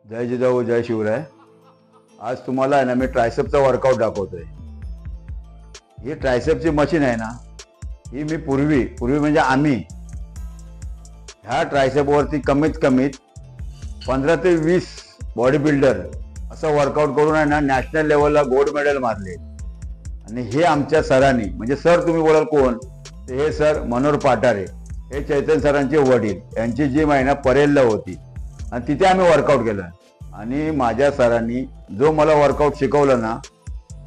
जय जिजाऊ जय शिवराय। आज तुम्हाला आहे ना मी ट्रायसेपचा वर्कआउट दाखवतोय। ही ट्रायसेपची मशीन आहे ना, ही मी पूर्वी म्हणजे आम्ही ह्या ट्रायसेपवरती कमीत कमी 15 ते 20 बॉडी बिल्डर असं वर्कआउट करून आहे ना नॅशनल लेवलला गोल्ड मेडल मारले। आणि हे आमच्या सरांनी, म्हणजे सर तुम्ही बोलाल कोण, ते हे सर मनोहर पाटारे, हे चैतन्य सरांचे वडील, यांची जिम आहे ना परेलला होती आणि तिथे आम्ही वर्कआउट केलं। आणि माझ्या सरांनी जो मला वर्कआउट शिकवलं ना,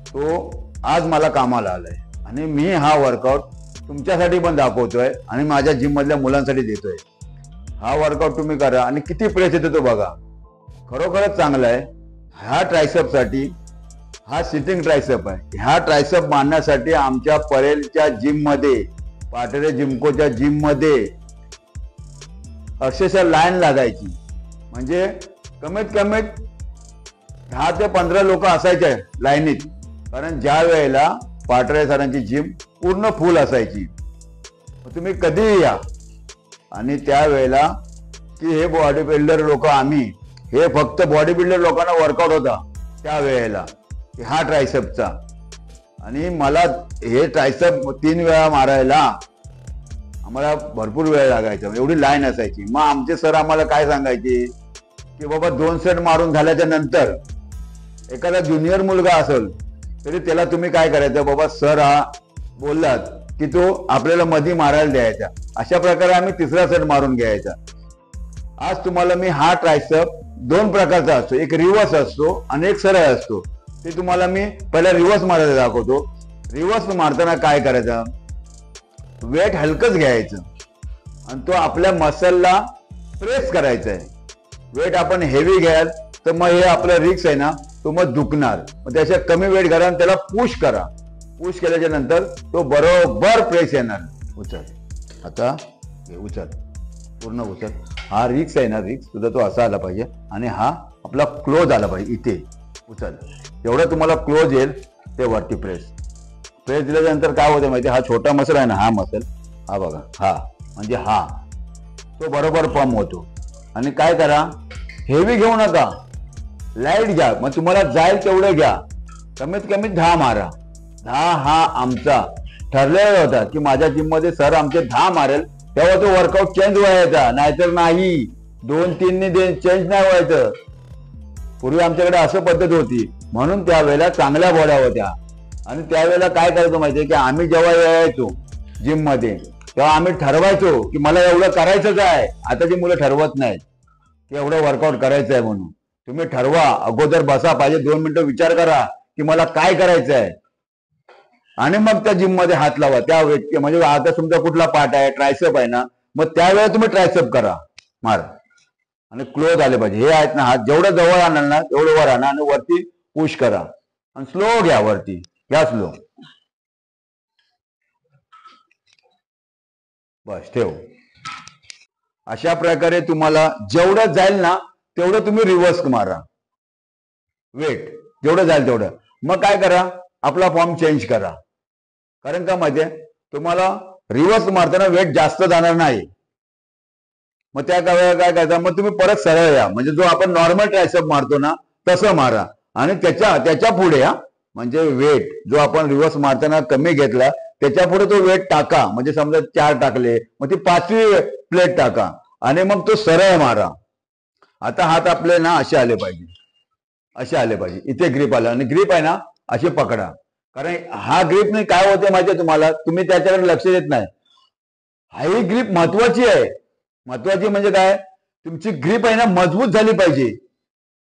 तो आज मला कामाला आलाय। आणि मी हा वर्कआउट तुमच्यासाठी पण दाखवतोय आणि माझ्या जिम मधल्या मुलांसाठी देतोय। हा वर्कआउट तुम्ही करा आणि किती प्रेस येतो तो बघा, खरोखरच चांगला आहे। ह्या ट्रायसेपसाठी हा सिटिंग ट्रायसेप आहे। ह्या ट्रायसेप मारण्यासाठी आमच्या परेलच्या जिम मध्ये, पाटरे जिमकोच्या जिम मध्ये अक्षरशः लाईन लागायची। म्हणजे कमीत कमी 10 ते 15 लोक असायचे लाईनीत, कारण ज्या वेळेला पाटरे सरांची जिम पूर्ण फुल असायची। तुम्ही कधीही या। आणि त्यावेळेला की हे बॉडी बिल्डर लोक, आम्ही हे फक्त बॉडी बिल्डर लोकांना वर्कआउट होता त्यावेळेला हा ट्रायसेपचा। आणि मला हे ट्रायसेप 3 वेळा मारायला आम्हाला भरपूर वेळ लागायचा, एवढी लाईन असायची। मग आमचे सर आम्हाला काय सांगायचे की बाबा 2 सेट मारून झाल्याच्या नंतर एखादा ज्युनियर मुलगा असेल तरी त्याला तुम्ही काय करायचं, बाबा सर हा बोललात की तो आपल्याला मध्ये मारायला द्यायचा। अशा प्रकारे आम्ही 3रा सेट मारून घ्यायचा। आज तुम्हाला मी हा ट्रायसेप 2 प्रकारचा असतो, एक रिव्हर्स असतो आणि एक सरळ असतो। ते तुम्हाला मी पहिला रिव्हर्स मारायला दाखवतो। रिव्हर्स मारताना काय करायचं, वेट हलकच घ्यायचं आणि तो आपल्या मसलला प्रेस करायचा आहे। वेट आपण हेवी घ्याल तर मग हे आपलं रिक्स आहे ना, तो मग दुखणार। मग त्याच्या कमी वेट घ्या आणि त्याला पुश करा। पुश केल्याच्या नंतर तो बरोबर प्रेस येणार। उचल, आता उचल, पूर्ण उचल। हा रिक्स आहे ना, रिक्स तुझा तो असा आला पाहिजे आणि हा आपला क्लोज आला पाहिजे इथे। उचल, जेवढं तुम्हाला क्लोज येईल ते वरती प्रेस दिल्याच्या नंतर काय होतं माहिती, हा छोटा मसल आहे ना, हा मसल, हा बघा, हा म्हणजे हा तो बरोबर पंप होतो। आणि काय करा, हेवी घेऊ नका, लाईट घ्या। मग तुम्हाला जाईल तेवढं घ्या, कमीत कमी 10 मारा। 10 हा आमचा ठरलेला होता की माझ्या जिम मध्ये सर आमचे 10 मारेल तेव्हा तो वर्कआउट चेंज व्हायचा, नाहीतर नाही 2-3 ने चेंज नाही व्हायचं। पूर्वी आमच्याकडे असं पद्धत होती, म्हणून त्यावेळेला चांगल्या बॉड्या होत्या। आणि त्यावेळेला काय करायचो माहितीये की आम्ही जेव्हा यायचो जिम मध्ये तेव्हा आम्ही ठरवायचो की मला एवढं करायचंच आहे। आताची मुलं ठरवत नाहीत की एवढं वर्कआउट करायचं आहे म्हणून। तुम्ही ठरवा, अगोदर बसा, पाहिजे 2 मिनिटं विचार करा की मला काय करायचं आहे आणि मग त्या जिम मध्ये हात लावा। त्या व्यक्ती म्हणजे आता तुमचा कुठला पार्ट आहे, ट्रायसेप आहे ना, मग त्यावेळेला तुम्ही ट्रायसेप करा, मार आणि क्लोज आले पाहिजे। हे आहेत ना, हात जेवढं जवळ आणणार ना तेवढं वर आणा आणि वरती पुश करा आणि स्लो घ्या, वरती घ्या, स्लो, बस ठेव। अशा प्रकारे तुम्हाला जेवढं जाईल ना तेवढं तुम्ही रिव्हर्स मारा, वेट जेवढं जाईल तेवढं। मग काय करा, आपला फॉर्म चेंज करा। कारण का माहितीये, तुम्हाला रिव्हर्स मारताना वेट जास्त जाणार नाही। मग त्या वेळेला काय करायचं, मग तुम्ही परत सरळ या, म्हणजे जो आपण नॉर्मल ट्रायसेप मारतो ना तसं मारा। आणि त्याच्या पुढे म्हणजे वेट जो आपण रिव्हर्स मारताना कमी घेतला त्याच्या पुढे तो वेट टाका। म्हणजे समजा 4 टाकले, मग ती 5वी प्लेट टाका आणि मग तो सरळ मारा। आता हात आपले ना असे आले पाहिजे, असे आले पाहिजे, इथे ग्रीप आला आणि ग्रीप आहे ना असे पकडा। कारण हा ग्रीप नाही काय होते माहितीये तुम्हाला, तुम्ही त्याच्याकडे लक्ष देत नाही। ही ग्रीप महत्वाची आहे। महत्वाची म्हणजे काय, तुमची ग्रीप आहे ना मजबूत झाली पाहिजे।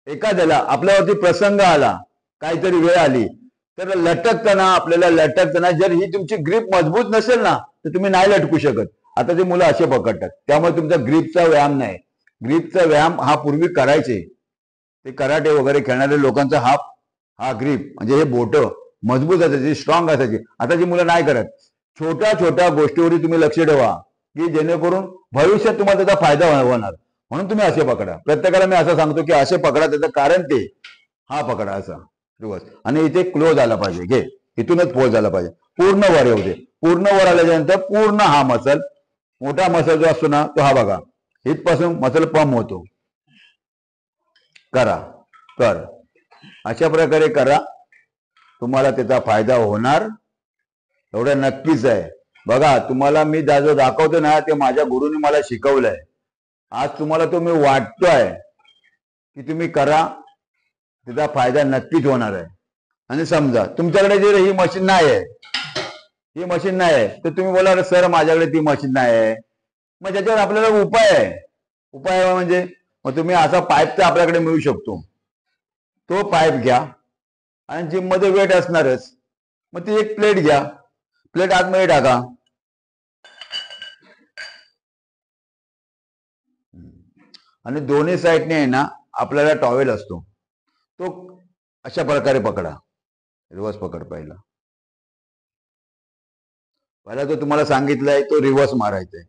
एखाद्याला आपल्यावरती प्रसंग आला, काहीतरी वेळ आली तर आपल्याला लटकताना जर ही तुमची ग्रीप मजबूत नसेल ना तर तुम्ही नाही लटकू शकत। आता ते मुलं असे पकडतात, त्यामुळे तुमचा ग्रीपचा व्यायाम नाही। ग्रीपचा व्यायाम हा पूर्वी करायचे, ते कराटे वगैरे खेळणारे लोकांचा हा ग्रीप म्हणजे हे बोट मजबूत असायची, स्ट्रॉंग असायची। आताची मुलं नाही करत। छोट्या छोट्या गोष्टीवर तुम्ही लक्ष ठेवा की जेणेकरून भविष्यात तुम्हाला त्याचा फायदा होणार। म्हणून तुम्ही असे पकडा। प्रत्येकाला मी असं सांगतो की असे पकडा, त्याचं कारण ते हा पकडा असा रिव्हर्स आणि इथे क्लोज आला पाहिजे। घे, इथूनच पोच झाला पाहिजे, पूर्ण वर येऊ दे। पूर्ण वर आल्यानंतर पूर्ण हा मसल, मोठा मसल जो असतो ना तो हा बघा, इथपासून मसल पंप होतो। करा. अशा प्रकारे करा, तुम्हाला त्याचा फायदा होणार एवढं नक्कीच आहे. बघा, तुम्हाला मी जो दाखवतो ना ते माझ्या गुरुने मला शिकवलंय. आज तुम्हाला तो मी वाटतोय की तुम्ही करा, त्याचा फायदा नक्कीच होणार आहे. आणि समजा तुमच्याकडे जर ही मशीन नाही आहे, तर तुम्ही बोला सर माझ्याकडे ती मशीन नाही आहे, मग त्याच्यावर आपल्याला उपाय म्हणजे मग तुम्ही असा पाईप तर आपल्याकडे मिळू शकतो. तो पाईप घ्या आणि जिम मध्ये वेट असणारच, मग ती एक प्लेट घ्या, प्लेट आतमध्ये टाका आणि दोन्ही साईडने आहे ना आपल्याला टॉवेल असतो, तो अशा प्रकारे पकडा. रिवर्स पकड. पहिला तो तुम्हाला सांगितलाय तो रिवर्स मारायचा आहे.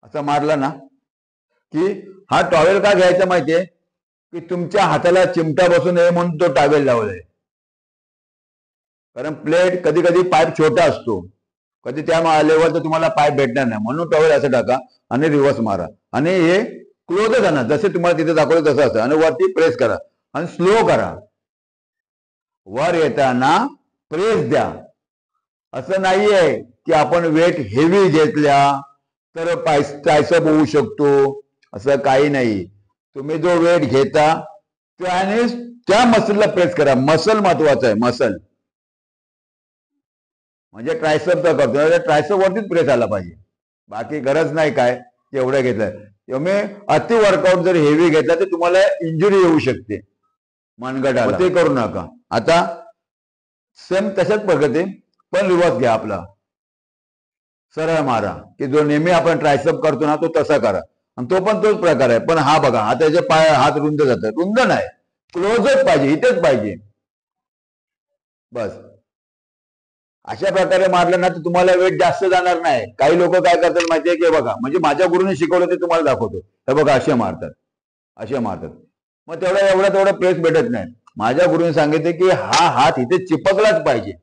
असा मारला ना की हा टॉवेल का घ्यायचा माहितीये की तुमच्या हाताला चिमटा बसू नये म्हणून तो टॉवेल लावलाय. कारण प्लेट कधी कधी पाईप छोटा असतो, कधी त्या लेवलचा तुम्हाला पाईप भेटणार नाही, म्हणून टॉवेल असं टाका आणि रिवर्स मारा. आणि हे क्लोजच आणा, जसे तुम्हाला तिथे दाखवलं तसं असं, आणि वरती प्रेस करा आणि स्लो करा. वर येताना प्रेस द्या. असं नाहीये की आपण वेट हेवी घेतल्या तर ट्रायसेप होऊ शकतो, असं काही नाही. तुम्ही जो वेट घेता त्याने त्या मसलला प्रेस करा. मसल महत्वाचं आहे, मसल म्हणजे ट्रायसेपचा करतो, ट्रायसेप वरतीच प्रेस आला पाहिजे, बाकी गरज नाही काय की एवढं घेतलंय. तुम्ही अति वर्कआउट जर हेवी घेतला तर तुम्हाला इंजुरी येऊ शकते मनगटाला, ते करू नका. आता सेम तशाच पद्धती पण रिवर्स घ्या, आपला सरळ मारा, की जो नेहमी आपण ट्रायसेप करतो ना तो तसा करा. आणि तो पण तोच प्रकार आहे. पण हा बघा, हाताचे पाय हात रुंद जातात, रुंद नाही, क्लोजच पाहिजे, इथेच पाहिजे बस. अशा प्रकारे मारलं ना तर तुम्हाला वेट जास्त जाणार नाही. काही लोक काय करतात माहितीये की बघा, म्हणजे माझ्या गुरुने शिकवलं ते तुम्हाला दाखवतो. हे बघा, असे मारतात, मग तेवढा प्रेस भेटत नाही. माझ्या गुरुने सांगितले की हा हात इथे चिपकलाच पाहिजे.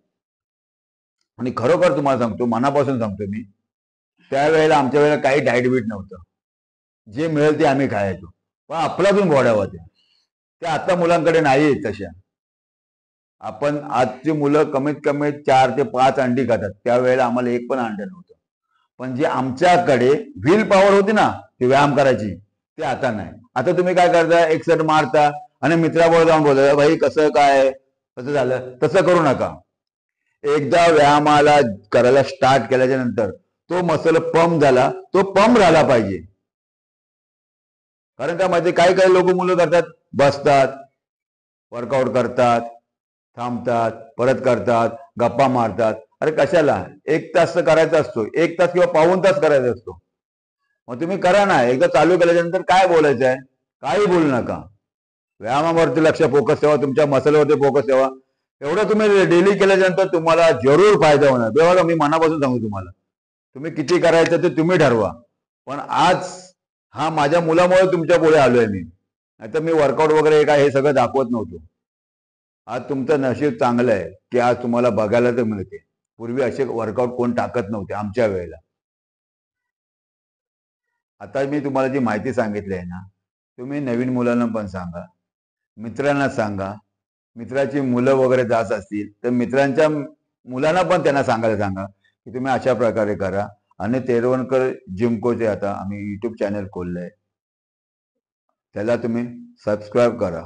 आणि खरोखर तुम्हाला सांगतो, मनापासून सांगतो मी, त्यावेळेला आमच्या वेळेला काही डाएट बीट नव्हतं, जे मिळेल ते आम्ही खायचो, पण आपल्यातून घोड्या होत्या. त्या आता मुलांकडे नाही तशा. आपण आजची मुलं कमीत कमी 4 ते 5 अंडी खातात, त्यावेळेला आम्हाला एक पण अंड नव्हतं. पण जे आमच्याकडे व्हील पॉवर होती ना ती व्यायाम करायची, ते आता नाही. आता तुम्ही काय करता, एक सेट मारता आणि मित्राबरोबर जाऊन बोलता, भाई कसं काय कसं झालं. तसं करू नका. एकदा व्यायामाला करायला स्टार्ट केल्याच्या नंतर तो मसल पंप झाला, तो पंप झाला पाहिजे. कारण का माहिती, काही लोक मुलं करतात, बसतात, वर्कआउट करतात, थांबतात, परत करतात, गप्पा मारतात. अरे कशाला, 1 तास करायचा असतो, 1 तास किंवा पाऊण तास करायचा असतो. मग तुम्ही करा ना. एकदा चालू केल्याच्या नंतर काय बोलायचं आहे, काही बोलू नका. व्यायामावरती लक्ष फोकस ठेवा, तुमच्या मसलवरती फोकस ठेवा. एवढं तुम्ही डेली केल्याच्या नंतर तुम्हाला जरूर फायदा होणार. बघा, मी मनापासून सांगू तुम्हाला, तुम्ही किती करायचं ते तुम्ही ठरवा. पण आज हा माझ्या मुलामुळे तुमच्या पुढे आलोय मी, नाहीतर मी वर्कआउट वगैरे काय हे सगळं दाखवत नव्हतो. आज तुमचं नशीब चांगलं आहे की आज तुम्हाला बघायला तर मिळते. पूर्वी असे वर्कआउट कोण टाकत नव्हते आमच्या वेळेला. आता मी तुम्हाला जी माहिती सांगितली आहे ना, तुम्ही नवीन मुलांना पण सांगा, मित्रांना सांगा. मित्राची मुलं वगैरे जात असतील तर मित्रांच्या मुलांना पण त्यांना सांगा की तुम्ही अशा प्रकारे करा. आणि तेरवणकर जिम कोच आता आम्ही YouTube चॅनल खोललंय, त्याला तुम्ही सबस्क्राईब करा.